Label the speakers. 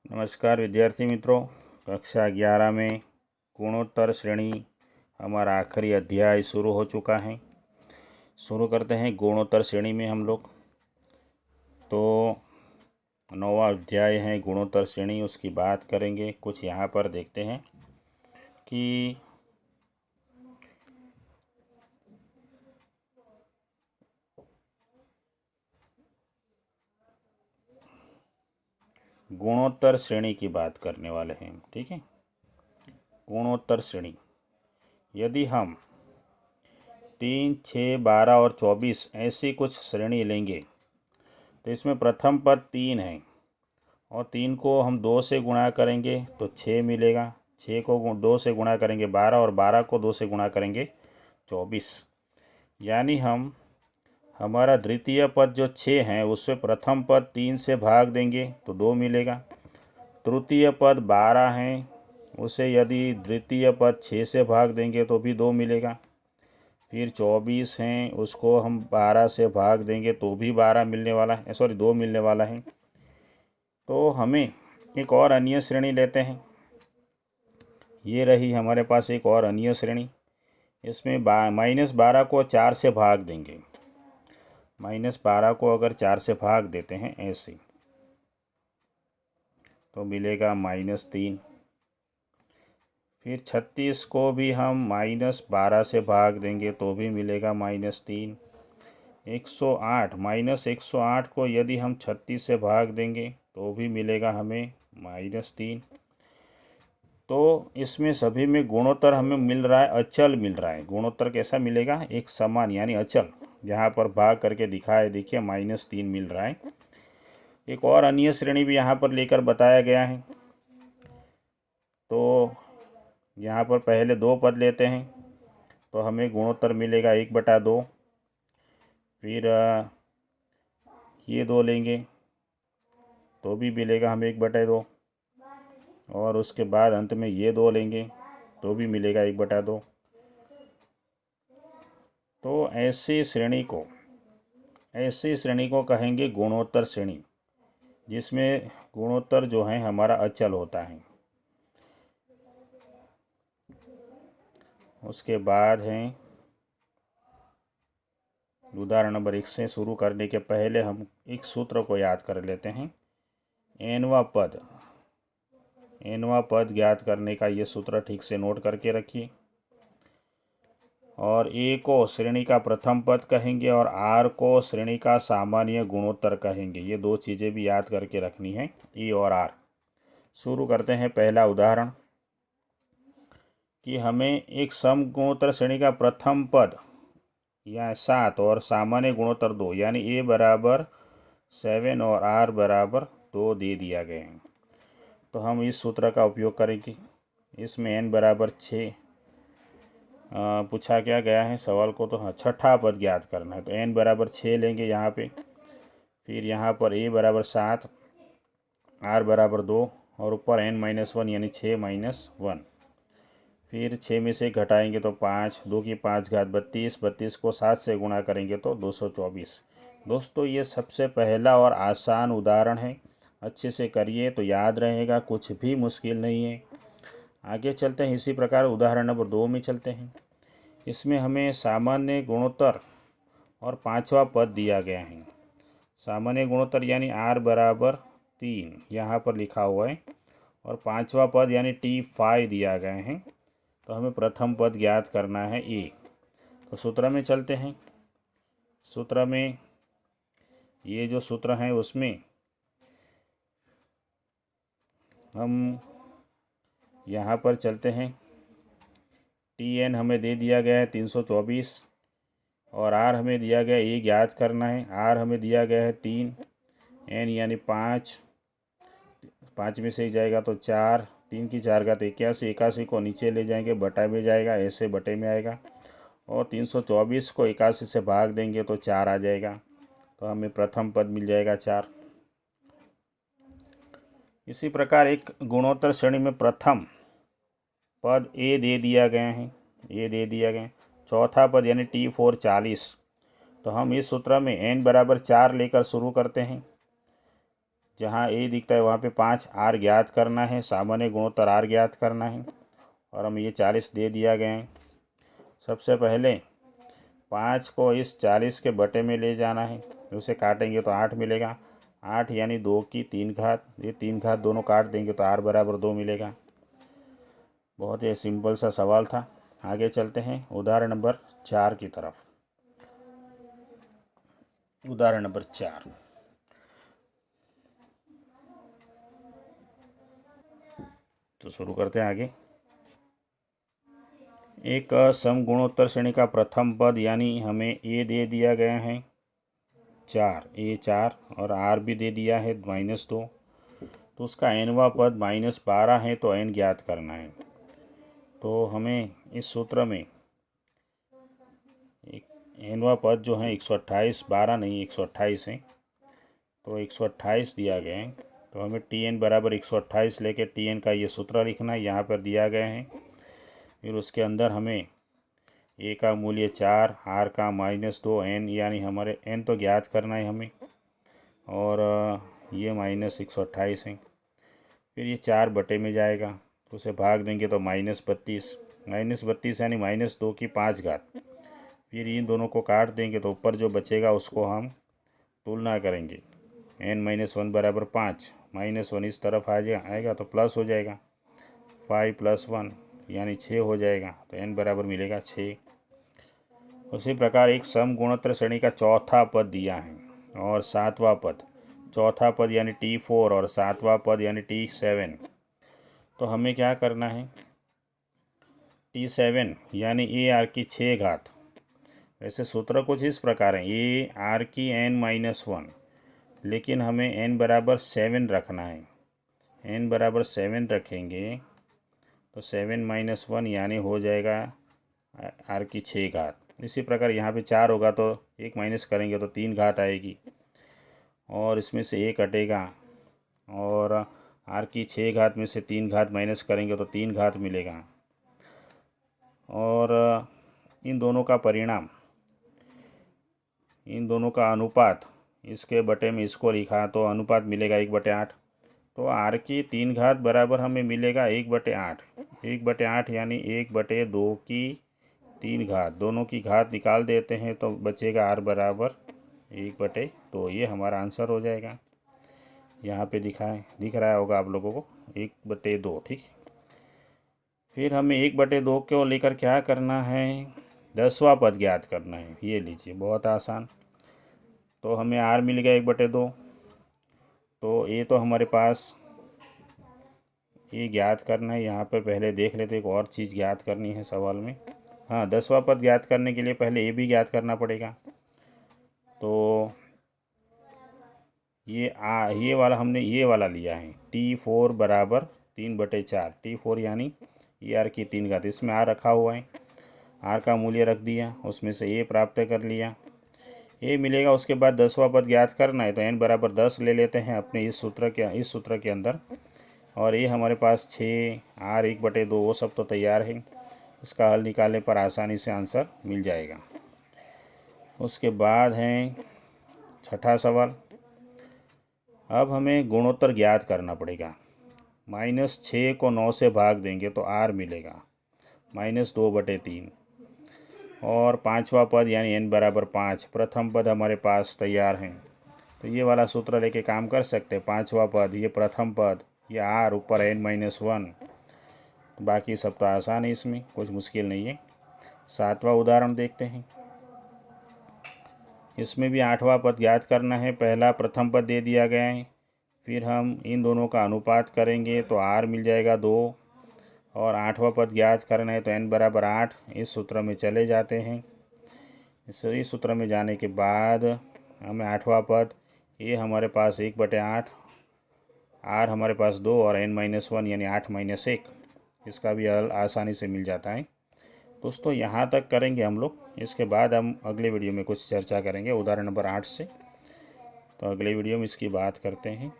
Speaker 1: नमस्कार विद्यार्थी मित्रों, कक्षा 11 में गुणोत्तर श्रेणी हमारा आखिरी अध्याय शुरू हो चुका है। शुरू करते हैं गुणोत्तर श्रेणी में हम लोग। तो 9वां अध्याय है गुणोत्तर श्रेणी, उसकी बात करेंगे। कुछ यहाँ पर देखते हैं कि गुणोत्तर श्रेणी की बात करने वाले हैं। ठीक है, गुणोत्तर श्रेणी, यदि हम 3, 6, 12 और 24 ऐसी कुछ श्रेणी लेंगे तो इसमें प्रथम पद 3 है और 3 को हम 2 से गुणा करेंगे तो 6 मिलेगा। 6 को 2 से गुणा करेंगे 12 और 12 को 2 से गुणा करेंगे 24। यानी हमारा द्वितीय पद जो 6 है उससे प्रथम पद 3 से भाग देंगे तो 2 मिलेगा। तृतीय पद 12 है, उसे यदि द्वितीय पद 6 से भाग देंगे तो भी 2 मिलेगा। फिर 24 हैं, उसको हम 12 से भाग देंगे तो भी 12 मिलने वाला है, 2 मिलने वाला है। तो हमें एक और अन्य श्रेणी लेते हैं। ये रही हमारे पास एक और अन्य श्रेणी। इसमें -12 को 4 से भाग देंगे। -12 को अगर 4 से भाग देते हैं ऐसे तो मिलेगा -3। फिर 36 को भी हम -12 से भाग देंगे तो भी मिलेगा -3। 108 को यदि हम 36 से भाग देंगे तो भी मिलेगा हमें -3। तो इसमें सभी में गुणोत्तर हमें मिल रहा है, अचल मिल रहा है। गुणोत्तर कैसा मिलेगा? एक समान यानी अचल। यहाँ पर भाग करके दिखाए, देखिए -3 मिल रहा है। एक और अन्य श्रेणी भी यहाँ पर लेकर बताया गया है। तो यहाँ पर पहले 2 पद लेते हैं तो हमें गुणोत्तर मिलेगा 1/2। फिर ये 2 लेंगे तो भी मिलेगा हमें 1/2 और उसके बाद अंत में ये 2 लेंगे तो भी मिलेगा 1/2। तो ऐसी श्रेणी को कहेंगे गुणोत्तर श्रेणी, जिसमें गुणोत्तर जो है हमारा अचल होता है। उसके बाद है उदाहरण नंबर 1 से शुरू करने के पहले हम एक सूत्र को याद कर लेते हैं। nवां पद ज्ञात करने का ये सूत्र ठीक से नोट करके रखिए। और ए को श्रेणी का प्रथम पद कहेंगे और आर को श्रेणी का सामान्य गुणोत्तर कहेंगे। ये 2 चीज़ें भी याद करके रखनी है, ई और आर। शुरू करते हैं पहला उदाहरण कि हमें एक सम गुणोत्तर श्रेणी का प्रथम पद या 7 और सामान्य गुणोत्तर 2 यानी ए बराबर 7 और आर बराबर 2 दे दिया गया है। तो हम इस सूत्र का उपयोग करेंगे। इसमें n बराबर 6 पूछा क्या गया है सवाल को, तो हाँ छठा पद ज्ञात करना है। तो n बराबर 6 लेंगे यहाँ पे। फिर यहाँ पर a बराबर 7, r बराबर 2 और ऊपर n-1 यानी 6 - 1। फिर 6 में से घटाएंगे तो 5, 2 की 5 घात 32, 32 को 7 से गुणा करेंगे तो 224। दोस्तों ये सबसे पहला और आसान उदाहरण है, अच्छे से करिए तो याद रहेगा, कुछ भी मुश्किल नहीं है। आगे चलते हैं, इसी प्रकार उदाहरण नंबर 2 में चलते हैं। इसमें हमें सामान्य गुणोत्तर और 5वां पद दिया गया है। सामान्य गुणोत्तर यानी r बराबर 3 यहाँ पर लिखा हुआ है और 5वां पद यानी T5 दिया गया है। तो हमें प्रथम पद ज्ञात करना है a। तो सूत्र में चलते हैं। सूत्र में ये जो सूत्र है उसमें हम यहाँ पर चलते हैं। Tn हमें दे दिया गया है 324 और r हमें दिया गया है, a ज्ञात करना है। r हमें दिया गया है 3, n यानी 5, 5 में से ही जाएगा तो 4, 3 की 4 घात 81, 81 को नीचे ले जाएंगे, बटा में जाएगा, ऐसे बटे में आएगा। और 324 को 81 से भाग देंगे तो 4 आ जाएगा। तो हमें प्रथम पद मिल जाएगा 4। इसी प्रकार एक गुणोत्तर श्रेणी में प्रथम पद ए दे दिया गया है, चौथा पद यानी T4 40। तो हम इस सूत्र में n बराबर 4 लेकर शुरू करते हैं। जहाँ ए दिखता है वहाँ पे 5 आर ज्ञात करना है, सामान्य गुणोत्तर आर ज्ञात करना है। और हम ये 40 दे दिया गया है। सबसे पहले 5 को इस 40 के बटे में ले जाना है, उसे काटेंगे तो 8 मिलेगा। 8 यानी 2 की 3 घात, ये 3 घात दोनों काट देंगे तो आर बराबर 2 मिलेगा। बहुत ही सिंपल सा सवाल था। आगे चलते हैं उदाहरण नंबर 4 की तरफ। उदाहरण नंबर 4, तो शुरू करते हैं आगे। एक समगुणोत्तर श्रेणी का प्रथम पद यानी हमें ए दे दिया गया है 4, ए 4 और आर भी दे दिया है -2, तो उसका एनवा पद -12 है, तो एन ज्ञात करना है। तो हमें इस सूत्र में एनवा पद जो है 128, 12 नहीं 128 है, तो 128 दिया गया है। तो हमें टी एन बराबर 128 लेके टी एन का ये सूत्र लिखना है, यहाँ पर दिया गया है। फिर उसके अंदर हमें ए का मूल्य 4, आर का -2, एन यानी हमारे एन तो ज्ञात करना है हमें, और ये -128 है। फिर ये 4 बटे में जाएगा, तो उसे भाग देंगे तो -32 यानी -2 की 5 घात। फिर इन दोनों को काट देंगे तो ऊपर जो बचेगा उसको हम तुलना करेंगे। n-1 बराबर 5, -1 इस तरफ आएगा तो प्लस हो जाएगा, 5 + 1 यानी 6 हो जाएगा, तो n बराबर मिलेगा 6। उसी प्रकार एक समगुणोत्तर श्रेणी का चौथा पद दिया है और सातवां पद, चौथा पद यानी T4 और सातवां पद यानी T7। तो हमें क्या करना है, T7 यानी ए आर की 6 घात। वैसे सूत्र कुछ इस प्रकार है, ए आर की n-1, लेकिन हमें n बराबर 7 रखना है। n बराबर 7 रखेंगे तो 7 - 1 यानी हो जाएगा आर की 6 घात। इसी प्रकार यहाँ पे 4 होगा तो 1 माइनस करेंगे तो 3 घात आएगी, और इसमें से 1 कटेगा, और आर की 6 घात में से 3 घात माइनस करेंगे तो 3 घात मिलेगा। और इन दोनों का परिणाम, इन दोनों का अनुपात, इसके बटे में इसको लिखा तो अनुपात मिलेगा 1/8। तो आर की 3 घात बराबर हमें मिलेगा 1/8। 1/8 यानी 1/2 की 3 घात, दोनों की घात निकाल देते हैं तो बचेगा आर बराबर 1/2। ये हमारा आंसर हो जाएगा। यहाँ पे दिख रहा होगा आप लोगों को 1/2, ठीक है। फिर हमें 1/2 को लेकर क्या करना है, 10वां पद ज्ञात करना है। ये लीजिए, बहुत आसान। तो हमें आर मिल गया 1/2, तो ये तो हमारे पास ये ज्ञात करना है। यहाँ पर पहले देख लेते एक और चीज़ ज्ञात करनी है सवाल में। हाँ, 10वां पद ज्ञात करने के लिए पहले ये भी ज्ञात करना पड़ेगा। तो ये वाला हमने ये वाला लिया है, T4 बराबर 3/4। T4 यानी ये आर की 3 घात, इसमें आर रखा हुआ है, आर का मूल्य रख दिया, उसमें से ए प्राप्त कर लिया, ए मिलेगा। उसके बाद 10वां पद ज्ञात करना है तो n बराबर 10 ले लेते हैं अपने इस सूत्र के अंदर, और ये हमारे पास 6, आर 1/2 वो सब तो तैयार है। इसका हल निकालने पर आसानी से आंसर मिल जाएगा। उसके बाद है छठा सवाल। अब हमें गुणोत्तर ज्ञात करना पड़ेगा। -6 को 9 से भाग देंगे तो आर मिलेगा -2/3। और पाँचवा पद यानी n बराबर 5, प्रथम पद हमारे पास तैयार हैं, तो ये वाला सूत्र लेके काम कर सकते हैं। पाँचवा पद, ये प्रथम पद, ये आर, ऊपर n-1, बाकी सब तो आसान है, इसमें कुछ मुश्किल नहीं है। सातवां उदाहरण देखते हैं। इसमें भी 8वां पद ज्ञात करना है। पहला प्रथम पद दे दिया गया है, फिर हम इन दोनों का अनुपात करेंगे तो आर मिल जाएगा 2, और 8वां पद ज्ञात करना है तो n बराबर 8। इस सूत्र में चले जाते हैं। इस सूत्र में जाने के बाद हमें 8वां पद, ये हमारे पास 1/8, आर हमारे पास 2 और n-1 यानी 8 - 1, इसका भी हल आसानी से मिल जाता है। दोस्तों, यहाँ तक करेंगे हम लोग। इसके बाद हम अगले वीडियो में कुछ चर्चा करेंगे उदाहरण नंबर 8 से। तो अगले वीडियो में इसकी बात करते हैं।